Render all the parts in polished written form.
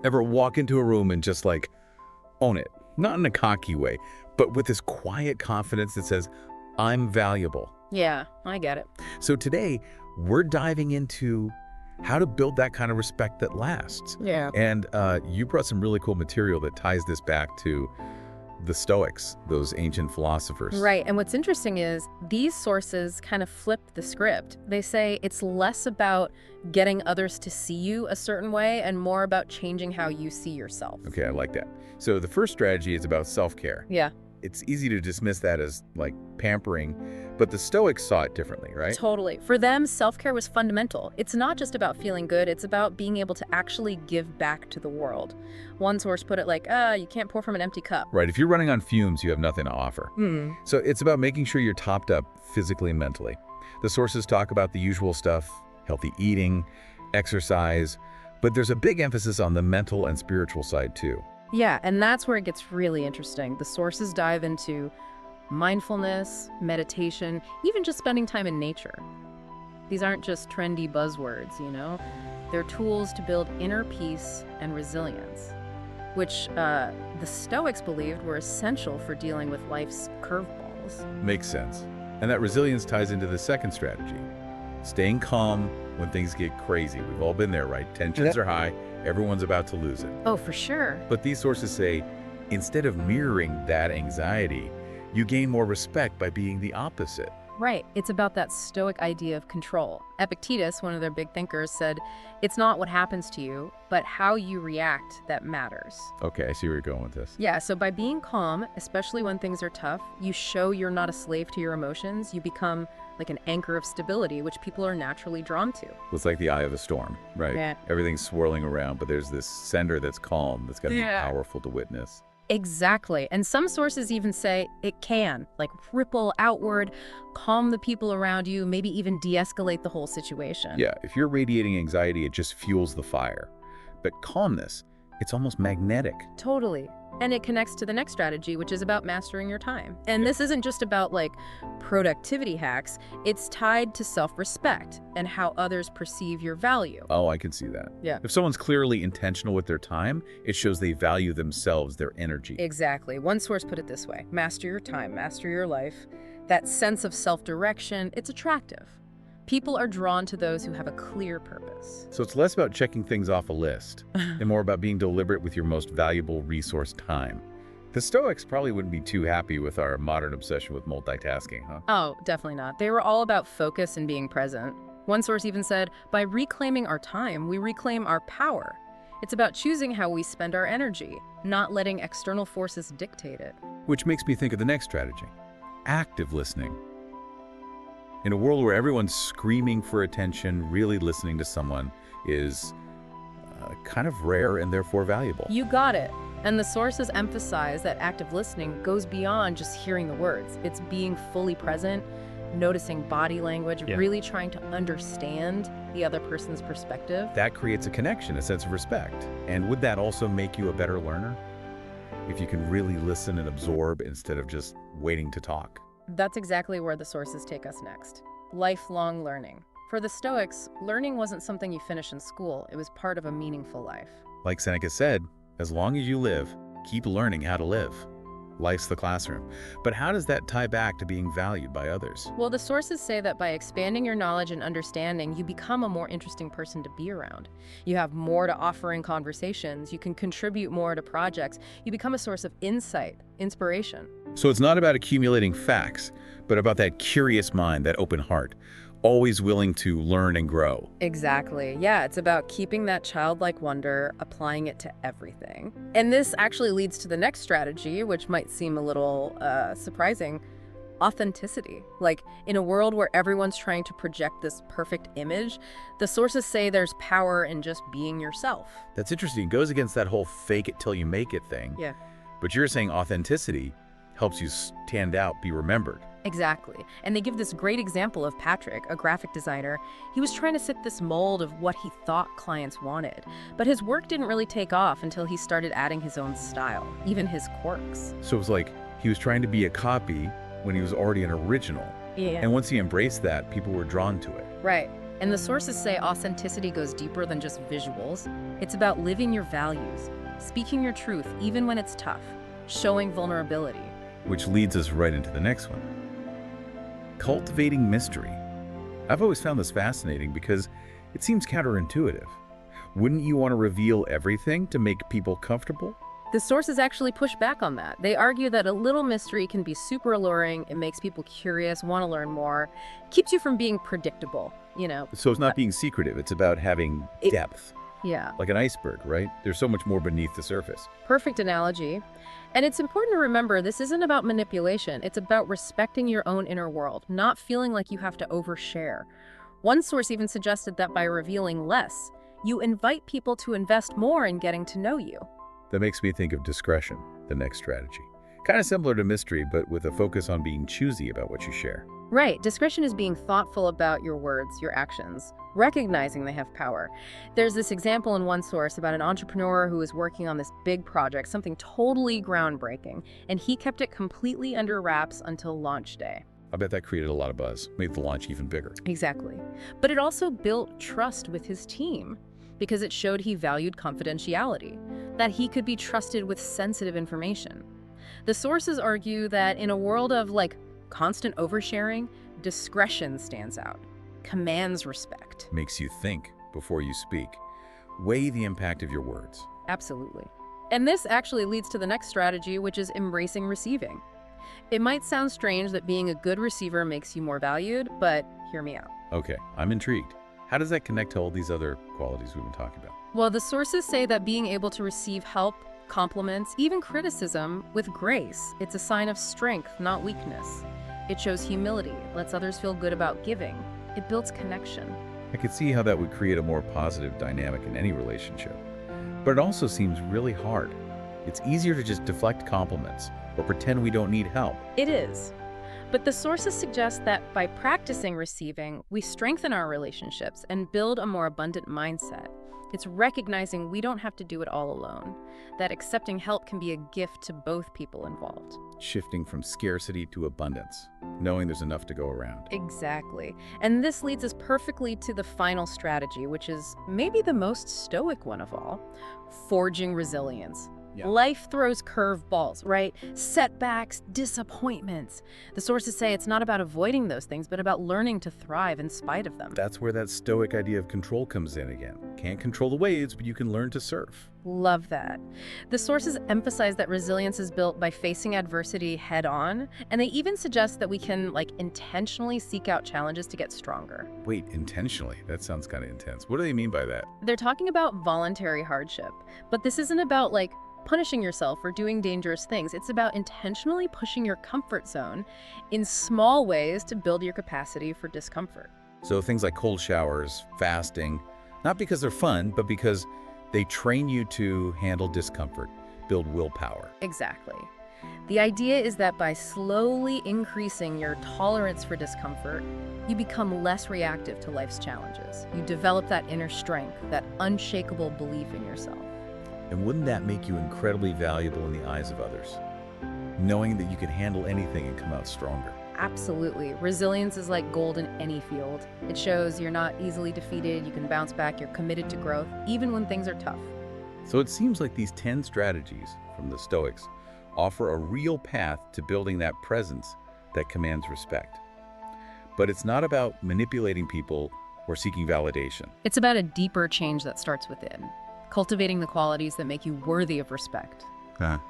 Ever walk into a room and just like own it? Not in a cocky way, but with this quiet confidence that says, I'm valuable. Yeah, I get it. So today, we're diving into how to build that kind of respect that lasts. Yeah. And you brought some really cool material that ties this back to the Stoics, those ancient philosophers. Right, and what's interesting is these sources kind of flip the script. They say it's less about getting others to see you a certain way and more about changing how you see yourself. Okay, I like that. So the first strategy is about self-care. Yeah. It's easy to dismiss that as like pampering, but the Stoics saw it differently, right? Totally. For them, self-care was fundamental. It's not just about feeling good, it's about being able to actually give back to the world. One source put it like, you can't pour from an empty cup. Right, if you're running on fumes, you have nothing to offer. So it's about making sure you're topped up physically and mentally. The sources talk about the usual stuff, healthy eating, exercise, but there's a big emphasis on the mental and spiritual side too. Yeah, and that's where it gets really interesting. The sources dive into mindfulness, meditation, even just spending time in nature. These aren't just trendy buzzwords, you know? They're tools to build inner peace and resilience, which the Stoics believed were essential for dealing with life's curveballs. Makes sense. And that resilience ties into the second strategy. Staying calm when things get crazy. We've all been there, right? Tensions are high. Everyone's about to lose it. Oh, for sure. But these sources say, instead of mirroring that anxiety, you gain more respect by being the opposite. Right. It's about that Stoic idea of control. Epictetus, one of their big thinkers, said, it's not what happens to you, but how you react that matters. Okay, I see where you're going with this. Yeah, so by being calm, especially when things are tough, you show you're not a slave to your emotions. You become like an anchor of stability, which people are naturally drawn to. It's like the eye of a storm, right? Yeah. Everything's swirling around, but there's this center that's calm, that's got to be powerful to witness. Exactly. And some sources even say it can, like ripple outward, calm the people around you, maybe even de-escalate the whole situation. Yeah, if you're radiating anxiety, it just fuels the fire. But calmness, it's almost magnetic. Totally. And it connects to the next strategy, which is about mastering your time. And this isn't just about like productivity hacks, it's tied to self-respect and how others perceive your value. Oh, I can see that. Yeah. If someone's clearly intentional with their time, it shows they value themselves, their energy. Exactly. One source put it this way: master your time, master your life. That sense of self-direction, it's attractive. People are drawn to those who have a clear purpose. So it's less about checking things off a list and more about being deliberate with your most valuable resource, time. The Stoics probably wouldn't be too happy with our modern obsession with multitasking, huh? Oh, definitely not. They were all about focus and being present. One source even said, by reclaiming our time, we reclaim our power. It's about choosing how we spend our energy, not letting external forces dictate it. Which makes me think of the next strategy: active listening. In a world where everyone's screaming for attention, really listening to someone is kind of rare and therefore valuable. You got it. And the sources emphasize that active listening goes beyond just hearing the words. It's being fully present, noticing body language, really trying to understand the other person's perspective. That creates a connection, a sense of respect. And would that also make you a better learner? If you can really listen and absorb instead of just waiting to talk. That's exactly where the sources take us next. Lifelong learning. For the Stoics, learning wasn't something you finish in school. It was part of a meaningful life. Like Seneca said, as long as you live, keep learning how to live. Life's the classroom. But how does that tie back to being valued by others? Well, the sources say that by expanding your knowledge and understanding, you become a more interesting person to be around. You have more to offer in conversations. You can contribute more to projects. You become a source of insight, inspiration. So it's not about accumulating facts, but about that curious mind, that open heart, always willing to learn and grow. Exactly. Yeah, it's about keeping that childlike wonder, applying it to everything. And this actually leads to the next strategy, which might seem a little surprising: authenticity. Like, in a world where everyone's trying to project this perfect image, the sources say there's power in just being yourself. That's interesting. It goes against that whole fake it till you make it thing. Yeah. But you're saying authenticity helps you stand out, be remembered. Exactly. And they give this great example of Patrick, a graphic designer. He was trying to fit this mold of what he thought clients wanted, but his work didn't really take off until he started adding his own style, even his quirks. So it was like he was trying to be a copy when he was already an original. Yeah. And once he embraced that, people were drawn to it. Right. And the sources say authenticity goes deeper than just visuals. It's about living your values, speaking your truth even when it's tough, showing vulnerability. Which leads us right into the next one. Cultivating mystery. I've always found this fascinating because it seems counterintuitive. Wouldn't you want to reveal everything to make people comfortable? The sources actually push back on that. They argue that a little mystery can be super alluring. It makes people curious, want to learn more, keeps you from being predictable, So it's not being secretive, it's about having depth. Yeah. Like an iceberg, right? There's so much more beneath the surface. Perfect analogy. And it's important to remember this isn't about manipulation. It's about respecting your own inner world, not feeling like you have to overshare. One source even suggested that by revealing less, you invite people to invest more in getting to know you. That makes me think of discretion, the next strategy. Kind of similar to mystery, but with a focus on being choosy about what you share. Right. Discretion is being thoughtful about your words, your actions, recognizing they have power. There's this example in one source about an entrepreneur who was working on this big project, something totally groundbreaking, and he kept it completely under wraps until launch day. I bet that created a lot of buzz, made the launch even bigger. Exactly. But it also built trust with his team because it showed he valued confidentiality, that he could be trusted with sensitive information. The sources argue that in a world of constant oversharing, discretion stands out, commands respect. Makes you think before you speak. Weigh the impact of your words. Absolutely. And this actually leads to the next strategy, which is embracing receiving. It might sound strange that being a good receiver makes you more valued, but hear me out. Okay, I'm intrigued. How does that connect to all these other qualities we've been talking about? Well, the sources say that being able to receive help, compliments, even criticism with grace, it's a sign of strength, not weakness. It shows humility, lets others feel good about giving. It builds connection. I could see how that would create a more positive dynamic in any relationship. But it also seems really hard. It's easier to just deflect compliments or pretend we don't need help. It is. But the sources suggest that by practicing receiving, we strengthen our relationships and build a more abundant mindset. It's recognizing we don't have to do it all alone, that accepting help can be a gift to both people involved. Shifting from scarcity to abundance, knowing there's enough to go around. Exactly. And this leads us perfectly to the final strategy, which is maybe the most stoic one of all, forging resilience. Yeah. Life throws curveballs, right? Setbacks, disappointments. The sources say it's not about avoiding those things, but about learning to thrive in spite of them. That's where that stoic idea of control comes in again. Can't control the waves, but you can learn to surf. Love that. The sources emphasize that resilience is built by facing adversity head on, and they even suggest that we can intentionally seek out challenges to get stronger. Wait, intentionally? That sounds kind of intense. What do they mean by that? They're talking about voluntary hardship, but this isn't about punishing yourself or doing dangerous things. It's about intentionally pushing your comfort zone in small ways to build your capacity for discomfort. So things like cold showers, fasting, not because they're fun, but because they train you to handle discomfort, build willpower. Exactly. The idea is that by slowly increasing your tolerance for discomfort, you become less reactive to life's challenges. You develop that inner strength, that unshakable belief in yourself. And wouldn't that make you incredibly valuable in the eyes of others? Knowing that you can handle anything and come out stronger. Absolutely. Resilience is like gold in any field. It shows you're not easily defeated, you can bounce back, you're committed to growth, even when things are tough. So it seems like these 10 strategies from the Stoics offer a real path to building that presence that commands respect. But it's not about manipulating people or seeking validation. It's about a deeper change that starts within, cultivating the qualities that make you worthy of respect.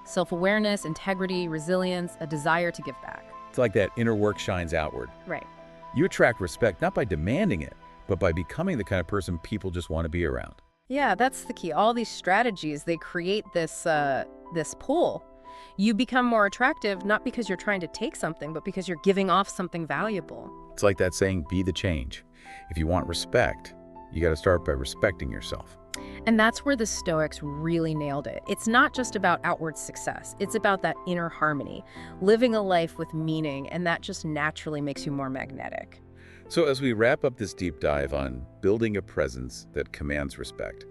Self-awareness, integrity, resilience, a desire to give back. It's like that inner work shines outward. Right. You attract respect not by demanding it, but by becoming the kind of person people just want to be around. Yeah, that's the key. All these strategies, they create this pull. You become more attractive not because you're trying to take something, but because you're giving off something valuable. It's like that saying, be the change. If you want respect, you got to start by respecting yourself. And that's where the Stoics really nailed it. It's not just about outward success. It's about that inner harmony, living a life with meaning, and that just naturally makes you more magnetic. So as we wrap up this deep dive on building a presence that commands respect,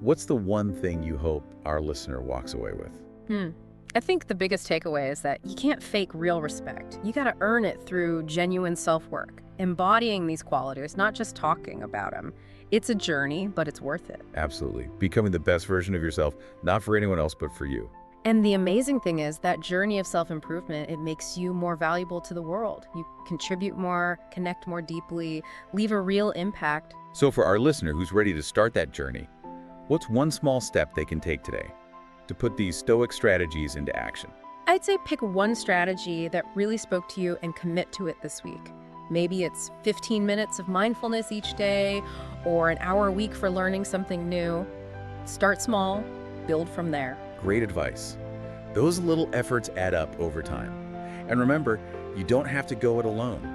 what's the one thing you hope our listener walks away with? I think the biggest takeaway is that you can't fake real respect. You got to earn it through genuine self-work, embodying these qualities, not just talking about them. It's a journey, but it's worth it. Absolutely. Becoming the best version of yourself, not for anyone else, but for you. And the amazing thing is that journey of self-improvement, it makes you more valuable to the world. You contribute more, connect more deeply, leave a real impact. So for our listener who's ready to start that journey, what's one small step they can take today to put these Stoic strategies into action? I'd say pick one strategy that really spoke to you and commit to it this week. Maybe it's 15 minutes of mindfulness each day or an hour a week for learning something new. Start small, build from there. Great advice. Those little efforts add up over time. And remember, you don't have to go it alone.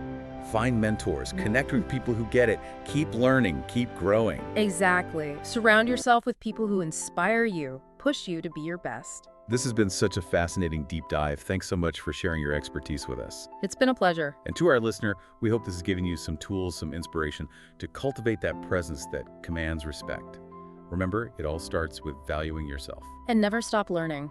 Find mentors, connect with people who get it, keep learning, keep growing. Exactly. Surround yourself with people who inspire you, push you to be your best. This has been such a fascinating deep dive. Thanks so much for sharing your expertise with us. It's been a pleasure. And to our listener, we hope this has given you some tools, some inspiration to cultivate that presence that commands respect. Remember, it all starts with valuing yourself. And never stop learning.